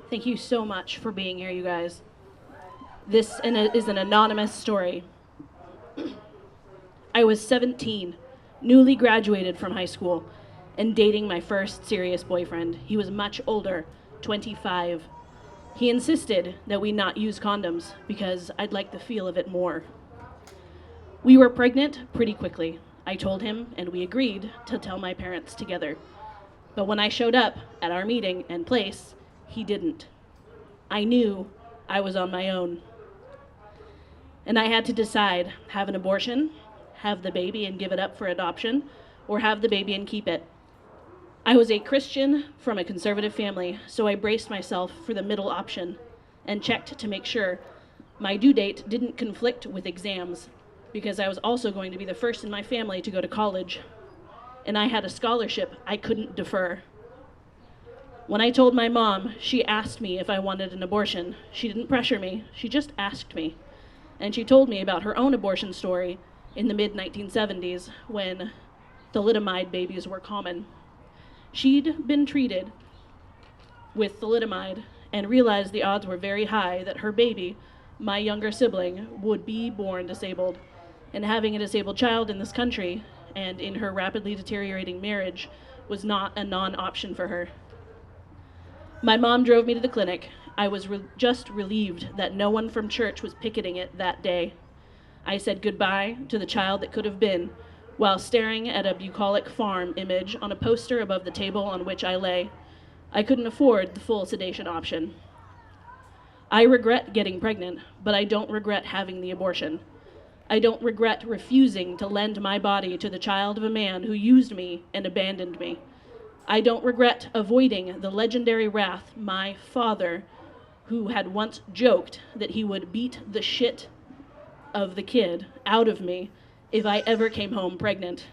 Thank you so much for being here, you guys. This is an anonymous story. I was 17, newly graduated from high school, and dating my first serious boyfriend. He was much older, 25. He insisted that we not use condoms because I'd like the feel of it more. We were pregnant pretty quickly. I told him, and we agreed to tell my parents together. But when I showed up at our meeting and place, he didn't. I knew I was on my own. And I had to decide, have an abortion, have the baby and give it up for adoption, or have the baby and keep it. I was a Christian from a conservative family, so I braced myself for the middle option and checked to make sure my due date didn't conflict with exams, because I was also going to be the first in my family to go to college, and I had a scholarship I couldn't defer. When I told my mom, she asked me if I wanted an abortion. She didn't pressure me, she just asked me. And she told me about her own abortion story in the mid-1970s when thalidomide babies were common. She'd been treated with thalidomide and realized the odds were very high that her baby, my younger sibling, would be born disabled. And having a disabled child in this country and in her rapidly deteriorating marriage was not a non-option for her. My mom drove me to the clinic. I was just relieved that no one from church was picketing it that day. I said goodbye to the child that could have been while staring at a bucolic farm image on a poster above the table on which I lay. I couldn't afford the full sedation option. I regret getting pregnant, but I don't regret having the abortion. I don't regret refusing to lend my body to the child of a man who used me and abandoned me. I don't regret avoiding the legendary wrath my father, who had once joked that he would beat the shit of the kid out of me if I ever came home pregnant.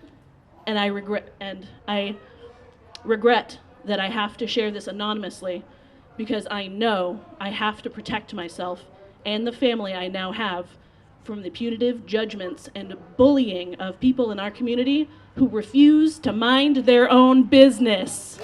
And I regret that I have to share this anonymously because I know I have to protect myself and the family I now have from the punitive judgments and bullying of people in our community who refuse to mind their own business.